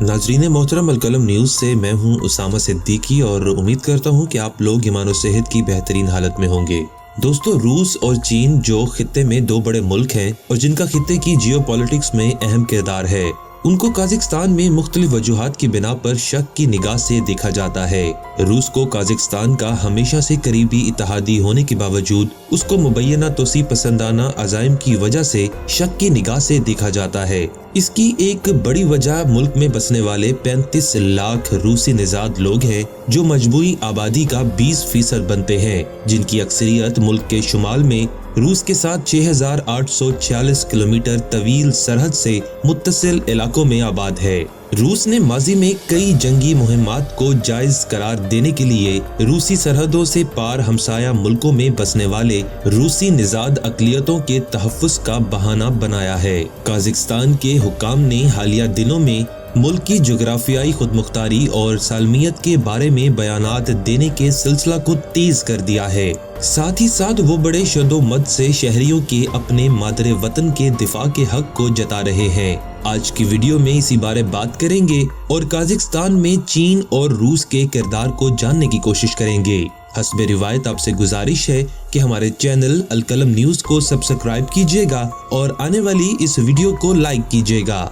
नाजरीन मोहतरम अलकलम न्यूज़ से मैं हूं उसामा सिद्दीकी और उम्मीद करता हूं कि आप लोग ईमान और सेहत की बेहतरीन हालत में होंगे। दोस्तों, रूस और चीन जो खित्ते में दो बड़े मुल्क हैं और जिनका खित्ते की जियोपॉलिटिक्स में अहम किरदार है, उनको काज़ाकिस्तान में मुख्तलिफ वजूहात की बिना पर शक की निगाह से देखा जाता है। रूस को काज़ाकिस्तान का हमेशा से करीबी इत्तेहादी होने के बावजूद उसको मुबैना तोसी पसंदाना अज़ाइम की वजह से शक की निगाह से देखा जाता है। इसकी एक बड़ी वजह मुल्क में बसने वाले 35 लाख रूसी निज़ाद लोग हैं जो मजमूई आबादी का 20% बनते हैं, जिनकी अक्सरियत मुल्क के शुमाल में रूस के साथ 6846 किलोमीटर तवील सरहद से मुत्तसिल इलाकों में आबाद है। रूस ने माजी में कई जंगी मुहिमात को जायज करार देने के लिए रूसी सरहदों से पार हमसाया मुल्कों में बसने वाले रूसी निज़ाद अक़लियतों के तहफ़्फ़ुज़ का बहाना बनाया है। काज़ाकिस्तान के हुक्काम ने हालिया दिनों में मुल्क की जोग्राफियाई खुदमुख्तारी और सालमियत के बारे में बयानात देने के सिलसिला को तेज कर दिया है। साथ ही साथ वो बड़े शदोमत से शहरियों के अपने मादरे वतन के दिफा के हक को जता रहे हैं। आज की वीडियो में इसी बारे बात करेंगे और काज़ाकिस्तान में चीन और रूस के किरदार को जानने की कोशिश करेंगे। हस्बे रिवायत आपसे गुजारिश है कि हमारे चैनल अलकलम न्यूज़ को सब्सक्राइब कीजिएगा और आने वाली इस वीडियो को लाइक कीजिएगा।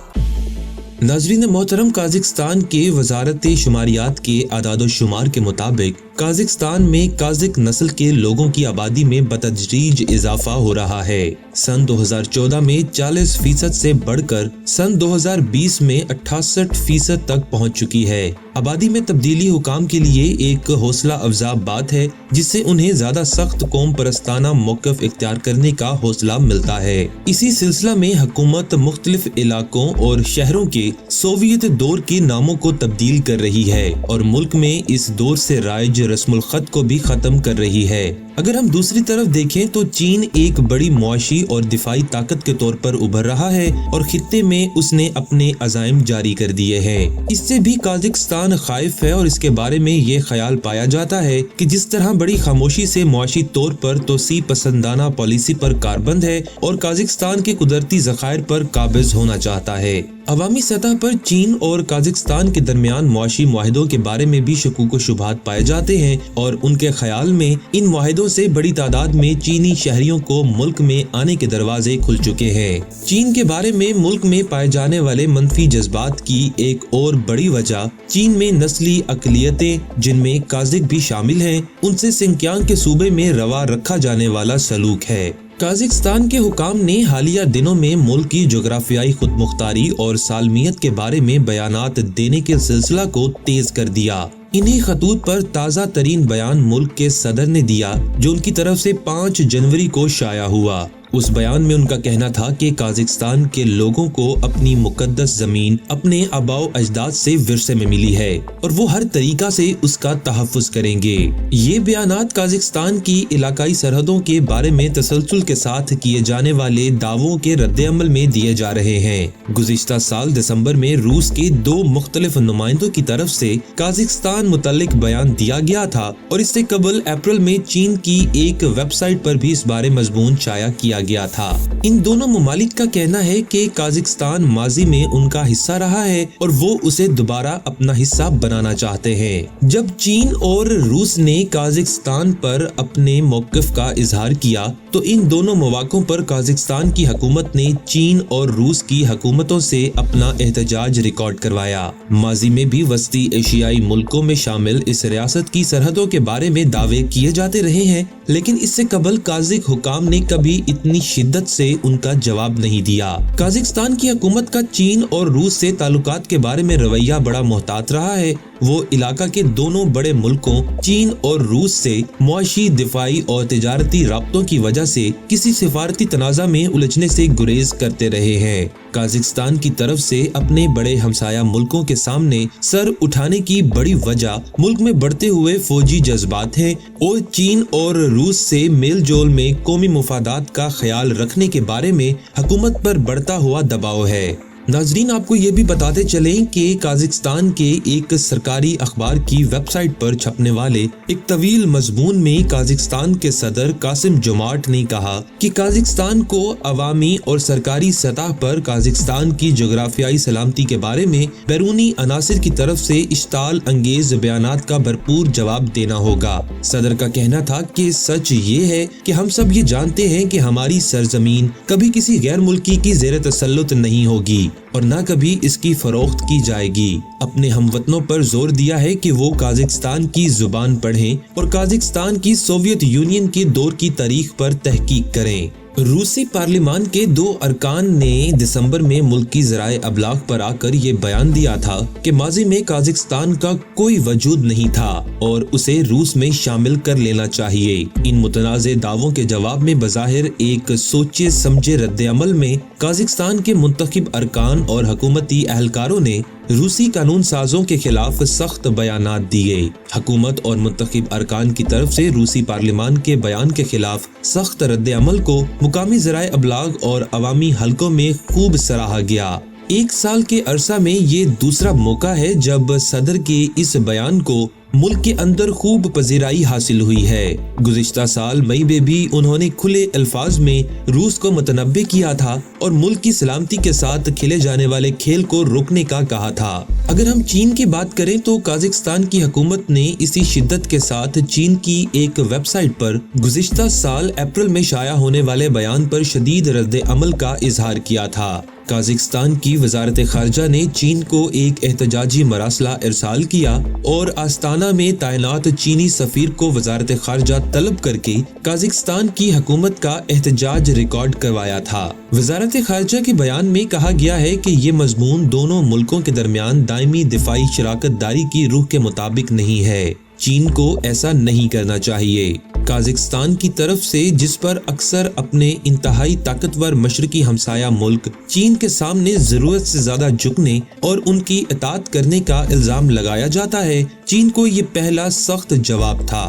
नाजरीन मोहतरम, काज़ाकिस्तान के वजारत शुमारियात के आदाद शुमार के मुताबिक काज़ाकिस्तान में काज़िक नस्ल के लोगों की आबादी में बतदरीज इजाफा हो रहा है। सन 2014 में 40% से बढ़कर सन 2020 में 68% तक पहुंच चुकी है। आबादी में तब्दीली हुकाम के लिए एक हौसला अफजा बात है, जिससे उन्हें ज्यादा सख्त कौम परस्ताना मौक़िफ़ इख्तियार करने का हौसला मिलता है। इसी सिलसिला में हुकूमत मुख्तलिफ इलाकों और शहरों के सोवियत दौर के नामों को तब्दील कर रही है और मुल्क में इस दौर से राइज रस्मुल खत को भी खत्म कर रही है। अगर हम दूसरी तरफ देखें तो चीन एक बड़ी मुआशी और दिफाई ताकत के तौर पर उभर रहा है और खित्ते में उसने अपने अज़ाइम जारी कर दिए हैं। इससे भी काज़ाकिस्तान खाइफ है और इसके बारे में ये ख्याल पाया जाता है कि जिस तरह बड़ी खामोशी से मुआशी तौर पर तोसी पसंदाना पॉलिसी पर कारबंद है और काज़ाकिस्तान के कुदरती ज़खायर पर काबिज होना चाहता है। अवामी सतह पर चीन और काज़ाकिस्तान के दरमियान मुआशी मुआहिदों के बारे में भी शकूक व शुबहात पाए जाते हैं और उनके ख्याल में इन मुआहिदों से बड़ी तादाद में चीनी शहरियों को मुल्क में आने के दरवाजे खुल चुके हैं। चीन के बारे में मुल्क में पाए जाने वाले मनफी जज्बात की एक और बड़ी वजह चीन में नस्ली अक़लियतें, जिनमें काज़िक भी शामिल हैं, उनसे सिंकियांग के सूबे में रवा रखा जाने वाला सलूक है। काज़ाकिस्तान के हुकाम ने हालिया दिनों में मुल्क की जोग्राफियाई खुदमुख्तारी और सालमियत के बारे में बयानात देने के सिलसिला को तेज कर दिया। इन्हीं खतूत पर ताज़ा तरीन बयान मुल्क के सदर ने दिया, जो उनकी तरफ से 5 जनवरी को शाया हुआ। उस बयान में उनका कहना था कि काज़ाकिस्तान के लोगों को अपनी मुकद्दस जमीन अपने आबाओ अजदाद से विरसे में मिली है और वो हर तरीका से उसका तहफ़्फ़ुज़ करेंगे। ये बयानात काज़ाकिस्तान की इलाकाई सरहदों के बारे में तसलसल के साथ किए जाने वाले दावों के रद्द-ए-अमल में दिए जा रहे हैं। गुज़िश्ता साल दिसंबर में रूस के 2 मुख्तलिफ नुमाइंदों की तरफ से काज़ाकिस्तान मुतल्लिक बयान दिया गया था और इससे कबल अप्रैल में चीन की एक वेबसाइट पर भी इस बारे मजमून शाया किया गया था। इन दोनों ममालिक का कहना है कि काज़ाकिस्तान माजी में उनका हिस्सा रहा है और वो उसे दोबारा अपना हिस्सा बनाना चाहते हैं। जब चीन और रूस ने काज़ाकिस्तान पर अपने मौक़िफ़ का इजहार किया तो इन दोनों मौक़ों पर काज़ाकिस्तान की हुकूमत ने चीन और रूस की हुकूमतों से अपना एहतजाज रिकॉर्ड करवाया। माजी में भी वस्ती एशियाई मुल्कों में शामिल इस रियासत की सरहदों के बारे में दावे किए जाते रहे हैं, लेकिन इससे कबल काज़िक हुकाम ने कभी इतनी शिद्दत से उनका जवाब नहीं दिया। काज़ाकिस्तान की हुकूमत का चीन और रूस से ताल्लुकात के बारे में रवैया बड़ा मोहतात रहा है। वो इलाका के दोनों बड़े मुल्कों चीन और रूस से मुआशी, दिफाई और तिजारती राब्तों की वजह से किसी सिफारती तनाज़ा में उलझने से गुरेज करते रहे हैं। काज़ाकिस्तान की तरफ से अपने बड़े हमसाया मुल्कों के सामने सर उठाने की बड़ी वजह मुल्क में बढ़ते हुए फौजी जज्बात हैं और चीन और रूस से मेल जोल में कौमी मुफादात का ख्याल रखने के बारे में हुकूमत पर बढ़ता हुआ दबाव है। नाजरीन, आपको ये भी बताते चलें कि काज़ाकिस्तान के एक सरकारी अखबार की वेबसाइट पर छपने वाले एक तवील मजमून में काज़ाकिस्तान के सदर कासिम जोमार्ट ने कहा कि काज़ाकिस्तान को अवामी और सरकारी सतह पर काज़ाकिस्तान की जोग्राफियाई सलामती के बारे में बैरूनी अनासिर की तरफ से इश्ताल अंगेज बयानात का भरपूर जवाब देना होगा। सदर का कहना था कि सच ये है कि हम सब ये जानते हैं कि हमारी सरजमीन कभी किसी गैर मुल्की की ज़ेर तसल्लुत नहीं होगी और न कभी इसकी फरोख्त की जाएगी। अपने हमवतनों पर जोर दिया है कि वो काज़ाकिस्तान की जुबान पढ़ें और काज़ाकिस्तान की सोवियत यूनियन के दौर की तारीख पर तहकीक करें। रूसी पार्लिमान के 2 अरकान ने दिसंबर में मुल्क की ज़राए अबलाग पर आकर ये बयान दिया था कि माजी में काज़ाकिस्तान का कोई वजूद नहीं था और उसे रूस में शामिल कर लेना चाहिए। इन मुतनाज़े दावों के जवाब में बज़ाहिर एक सोचे समझे रद्द-ए-अमल में काज़ाकिस्तान के मुंतखब अरकान और हुकूमती अहलकारों ने रूसी कानून साजों के खिलाफ सख्त बयानात दिए। हुकूमत और मुंतखब अरकान की तरफ से रूसी पार्लिमान के बयान के खिलाफ सख्त रद्द-ए-अमल को मुकामी ज़राए अबलाग और अवामी हलकों में खूब सराहा गया। 1 साल के अरसा में ये दूसरा मौका है जब सदर के इस बयान को मुल्क के अंदर खूब पजीराई हासिल हुई है। गुज़िश्ता साल मई में भी उन्होंने खुले अल्फाज में रूस को मुतनब्बे किया था और मुल्क की सलामती के साथ खेले जाने वाले खेल को रोकने का कहा था। अगर हम चीन की बात करें तो काज़ाकिस्तान की हुकूमत ने इसी शिद्दत के साथ चीन की एक वेबसाइट पर गुज़िश्ता साल अप्रैल में शाया होने वाले बयान पर शदीद रद्द-ए-अमल का इजहार किया था। काज़ाकिस्तान की वजारत खारजा ने चीन को एक एहतजाजी मरासला इरसाल किया और आस्ताना में तैनात चीनी सफीर को वजारत खारजा तलब करके काज़ाकिस्तान की हुकूमत का एहतजाज रिकॉर्ड करवाया था। वजारत खारजा के बयान में कहा गया है कि ये मजमून दोनों मुल्कों के दरमियान दायमी दिफाई शराकत दारी की रूह के मुताबिक नहीं है। चीन को ऐसा नहीं करना चाहिए। काज़ाकिस्तान की तरफ से जिस पर अक्सर अपने इंतहाई ताकतवर मशरकी हमसाया मुल्क चीन के सामने जरूरत से ज्यादा झुकने और उनकी इताअत करने का इल्जाम लगाया जाता है, चीन को ये पहला सख्त जवाब था।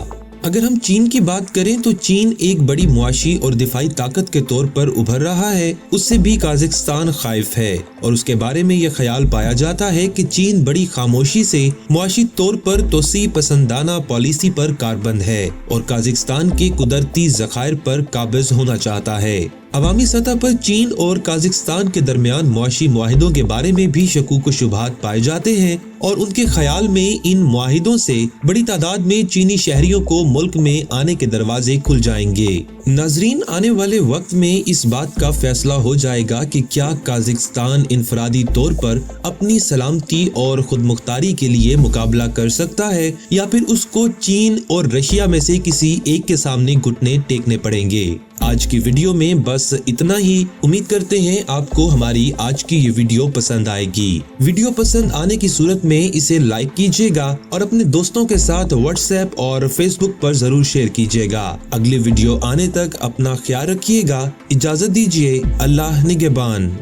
अगर हम चीन की बात करें तो चीन एक बड़ी मुआशी और दिफाई ताकत के तौर पर उभर रहा है। उससे भी काज़ाकिस्तान खाइफ है और उसके बारे में यह ख्याल पाया जाता है कि चीन बड़ी खामोशी से मुआशी तौर पर तोसी पसंदाना पॉलिसी पर कारबंद है और काज़ाकिस्तान के कुदरती ज़खायर पर काबिज होना चाहता है। अवामी सतह पर चीन और काज़ाकिस्तान के दरमियान मुआशी मुआहिदों के बारे में भी शकूक व शुबहात पाए जाते हैं और उनके ख्याल में इन मुआहिदों से बड़ी तादाद में चीनी शहरियों को मुल्क में आने के दरवाजे खुल जाएंगे। नाजरीन, आने वाले वक्त में इस बात का फैसला हो जाएगा कि क्या काज़ाकिस्तान इनफरादी तौर पर अपनी सलामती और खुदमुख्तारी के लिए मुकाबला कर सकता है या फिर उसको चीन और रशिया में से किसी एक के सामने घुटने टेकने पड़ेंगे। आज की वीडियो में बस इतना ही। उम्मीद करते हैं आपको हमारी आज की ये वीडियो पसंद आएगी। वीडियो पसंद आने की सूरत में इसे लाइक कीजिएगा और अपने दोस्तों के साथ व्हाट्सएप और फेसबुक पर जरूर शेयर कीजिएगा। अगली वीडियो आने तक अपना ख्याल रखिएगा। इजाजत दीजिए। अल्लाह निगहबान।